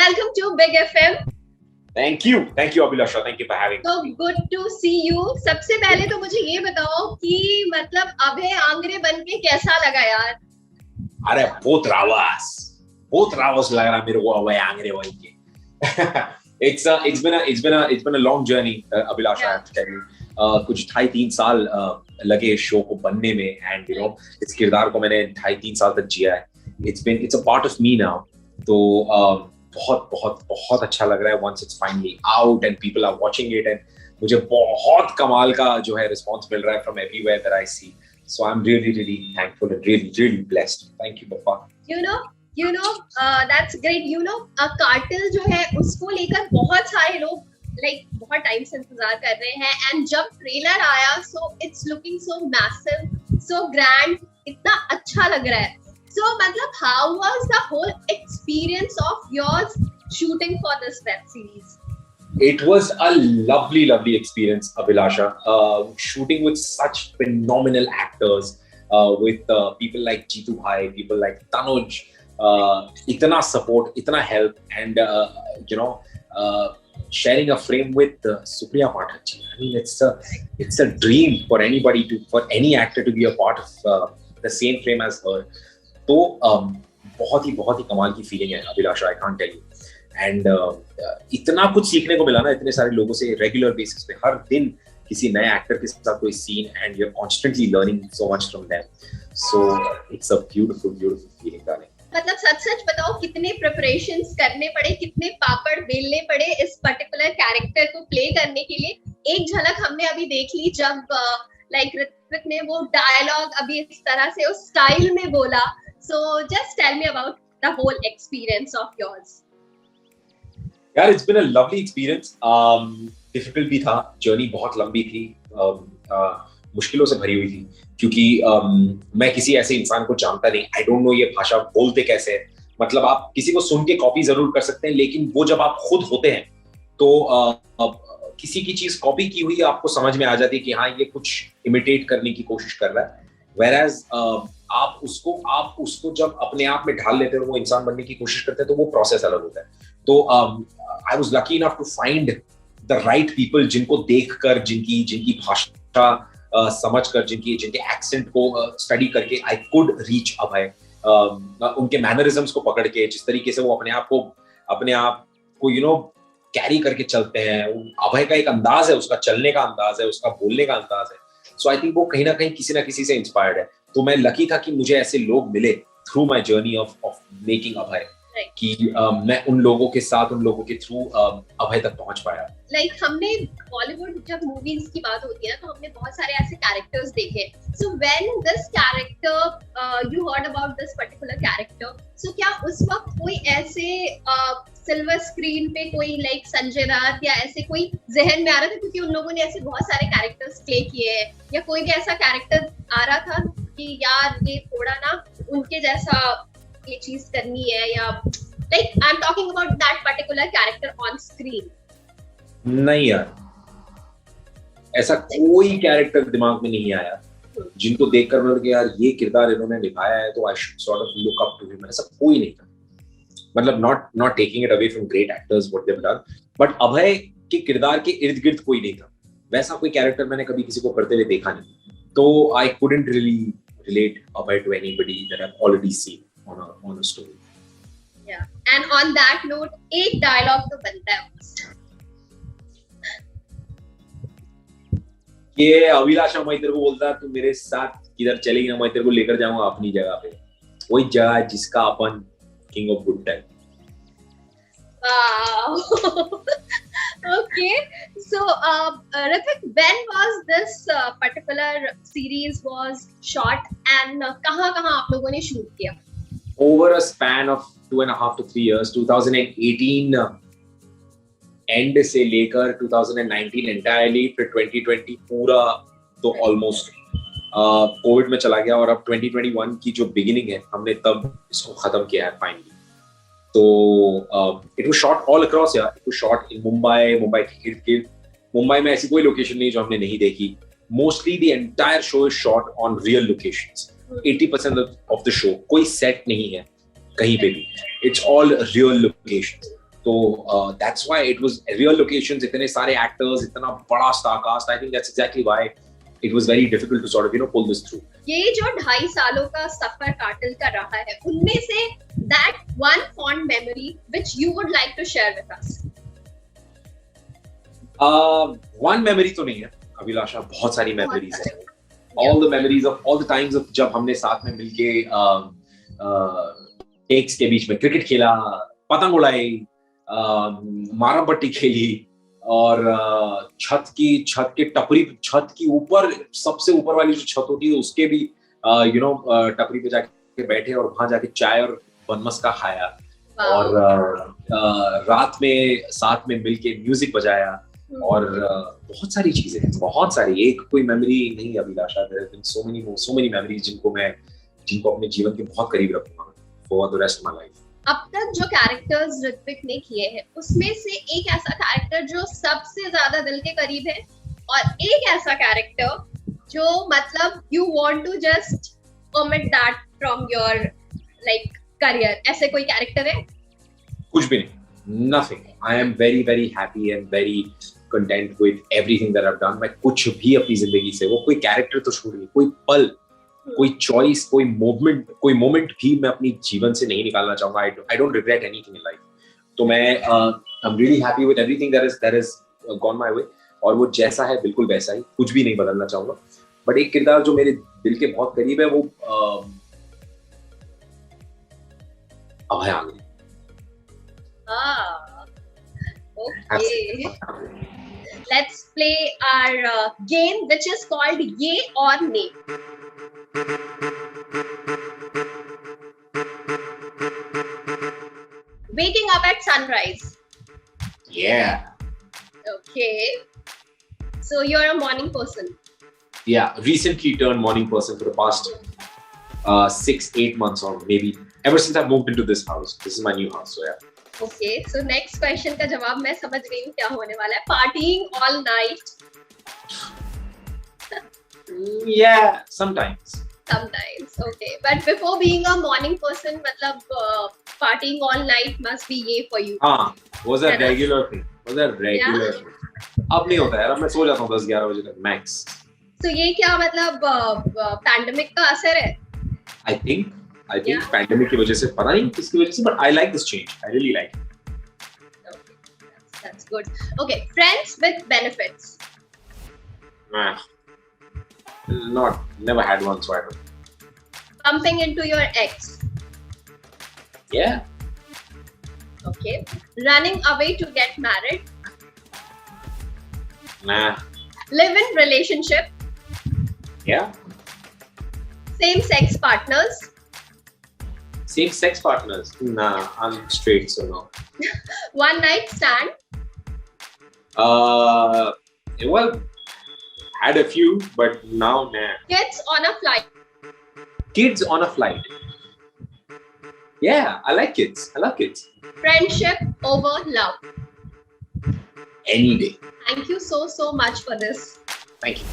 welcome to Big FM. Thank you, Abhilasha. Thank you for having me. So good to see you. सबसे पहले तो मुझे ये बताओ कि मतलब अभय आंग्रे बनके कैसा लगा यार? अरे बहुत रावस लग रहा मेरे को अभय आंग्रे बन के. It's been a long journey, Abhilasha. I have to tell you. कुछ 2.5-3 साल लगे इस शो को बनने में, and you know इस किरदार को मैंने 2.5-3 साल तक जिया है. It's a part of me now. तो बहुत अच्छा लग रहा है once it's finally out and people are watching it, and मुझे बहुत कमाल का जो है response मिल रहा है from everywhere that I see. So I'm really thankful and really blessed. Thank you, Papa. You know, that's great. You know, cartel जो है उसको लेकर बहुत सारे लोग बहुत टाइम से इंतजार कर रहे हैं, and जब ट्रेलर आया so it's looking so massive, so grand, इतना अच्छा लग रहा है. So मतलब how was the whole experience of yours shooting for this web series? It was a lovely experience, Abhilasha. Shooting with such phenomenal actors, with people like Jeetu Bhai, people like Tanuj, itna support, itna help, and sharing a frame with Supriya Pathak ji. I mean, it's a dream for any actor to be a part of the same frame as her. तो बहुत ही कमाल की feeling है Abhilasha, I can't tell you. And इतना कुछ सीखने को मिला ना इतने सारे लोगों से रेगुलर बेसिस पे, हर दिन किसी नए एक्टर के साथ कोई scene, and you are constantly learning so much from them. So it's a beautiful feeling darling. मतलब सच बताओ कितने प्रिपरेशंस करने पड़े, कितने पापड़ बेलने पड़े इस पर्टिकुलर कैरेक्टर को प्ले करने के लिए? एक झलक हमने अभी देख ली जब ऋत्विक ने वो डायलॉग अभी इस तरह से उस स्टाइल में बोला. So just tell me about the whole experience of yours. यार, it's been a lovely experience. Difficult भी था, journey बहुत लंबी थी, मुश्किलों से भरी हुई थी, क्योंकि मैं किसी ऐसे इंसान को जानता नहीं. I don't know ये भाषा बोलते कैसे है. मतलब आप किसी को सुन के कॉपी जरूर कर सकते हैं, लेकिन वो जब आप खुद होते हैं तो किसी की चीज कॉपी की हुई आपको समझ में आ जाती है कि हाँ ये कुछ इमिटेट करने की कोशिश कर रहा है. Whereas आप उसको जब अपने आप में ढाल लेते हैं, वो इंसान बनने की कोशिश करते हैं, तो वो प्रोसेस अलग होता है. तो I was lucky enough to find the right people, जिनको देखकर, जिनकी भाषा समझकर, जिनके एक्सेंट को स्टडी करके आई कुड रीच अभय. उनके मैनरिज्म्स को पकड़ के, जिस तरीके से वो अपने आप को कैरी करके चलते हैं. अभय का एक अंदाज है, उसका चलने का अंदाज है, उसका बोलने का अंदाज है. सो आई थिंक वो कहीं ना कहीं किसी ना किसी से इंस्पायर्ड है. तो मैं लकी था कि मुझे ऐसे लोग मिले through my journey of making Abhay, कि मैं उन लोगों के थ्रू अभय तक पहुंच पाया. हमने बॉलीवुड जब मूवीज की बात होती है तो हमने बहुत सारे ऐसे कैरेक्टर्स देखे. So when this character you heard about this particular character, so क्या उस वक्त कोई ऐसे सिल्वर स्क्रीन पे कोई संजय दत्त या ऐसे कोई जहन में आ रहा था? क्योंकि उन लोगों ने ऐसे बहुत सारे कैरेक्टर्स प्ले किए हैं, या कोई भी ऐसा कैरेक्टर आ रहा था कि यार ये थोड़ा ना उनके जैसा ये चीज करनी है, या I am talking about that particular character on screen? नहीं यार, ऐसा कोई कैरेक्टर दिमाग में नहीं आया जिनको देखकर मैं कि यार ये किरदार इन्होंने निभाया है तो I should sort of look up to him. ऐसा कोई नहीं था. मतलब not taking it away from great actors what they have done, but Abhay के किरदार के इर्द गिर्द कोई नहीं था. वैसा कोई कैरेक्टर मैंने कभी किसी को करते हुए देखा नहीं. तो I couldn't really relate Abhay to anybody that I've already seen on a story. Yeah, and on that note, एक dialogue तो बनता है. ये अभिलाषा, मैं तेरे को बोलता तू मेरे साथ किधर चलेगी ना, मैं तेरे को लेकर जाऊंगा अपनी जगह पे, वही जगह जिसका अपन king of good time. Wow. Okay, so Hrithik, when was this particular series was shot, and कहाँ आप लोगों ने shoot किया? Over a span of 2.5 to 3 years, 2018 end से लेकर 2019 entirely, फिर 2020 पूरा तो almost कोविड में चला गया, और अब 2021 की जो beginning है हमने तब इसको खत्म किया है finally. तो it was shot all across यार. It was shot in Mumbai के इर्द-गिर्द. मुंबई में ऐसी कोई लोकेशन नहीं जो हमने नहीं देखी. Mostly the entire show is shot on real locations. 80% of the show कोई set नहीं है कहीं पे भी. It's all real locations. तो that's why it was real locations, इतने सारे actors, इतना बड़ा star cast. I think that's exactly why it was very difficult to sort of pull this through. ये जो 2.5 सालों का सफर कातिल का रहा है, उनमें से that one fond memory which you would like to share with us. One memory तो नहीं है अभिलाषा, बहुत सारी memories है. All the memories of all the times of जब हमने साथ में मिलके टेक्स के बीच में क्रिकेट खेला, पतंग उड़ाई, मारम पट्टी खेली, और छत के टपरी, छत की ऊपर सबसे ऊपर वाली जो छत होती है उसके भी टपरी पे जाके बैठे और वहां जाके चाय और बनमस का खाया, और रात में साथ में मिलके म्यूजिक बजाया, और बहुत सारी चीजें हैं, बहुत सारी, एक कोई मेमोरी नहीं Abhilasha. There have been so many memories जिनको अपने जीवन के बहुत करीब रखूंगा for the rest of my life. अब तक जो कैरेक्टर्स ऋत्विक ने किए हैं उसमें से एक ऐसा कैरेक्टर जो सबसे ज्यादा दिल के करीब है, और एक ऐसा कैरेक्टर जो मतलब you want to just omit that from your like career, ऐसे कोई कैरेक्टर है? कुछ भी नहीं, nothing. I am very very happy and very content with everything that I've done. मैं कुछ भी अपनी जिंदगी से, वो कोई कैरेक्टर तो छोड़िए, कोई पल, कोई चॉइस, कोई मोमेंट भी मैं अपनी जीवन से नहीं निकालना चाहूंगा. I don't regret anything in life. तो मैं I'm really happy with everything that has gone my way, और वो जैसा है बिल्कुल वैसा ही, कुछ भी नहीं बदलना चाहूंगा. बट एक किरदार जो मेरे दिल के बहुत करीब है वो अभय आंगले. Okay. Let's play our game which is called Ye or Nay. Waking up at sunrise. Yeah. Okay. So you're a morning person. Yeah, recently turned morning person for the past 6-8 months, or maybe ever since I moved into this house. This is my new house, so yeah. Okay, so next question का जवाब मैं समझ गई हूँ क्या होने वाला है. Partying all night. Yeah, sometimes. Sometimes, okay. But before being a morning person, मतलब partying all night must be ये for you. हाँ, was a regular thing. Was a regular thing. अब नहीं होता यार, अब मैं सो जाता हूँ 10-11 बजे तक max. So ये क्या मतलब pandemic का असर है? I think pandemic की वजह से, पता नहीं किसकी वजह से, but I like this change. I really like it. Okay, that's good. Okay, friends with benefits. Never had one, so I don't. Bumping into your ex. Yeah. Okay. Running away to get married. Nah. Live-in relationship. Yeah. Same-sex partners. Same-sex partners? Nah, I'm straight, so no. One night stand. Well, had a few, but now nah. Kids on a flight. Kids on a flight. Yeah, I like kids. I love kids. Friendship over love. Any day. Thank you so much for this. Thank you.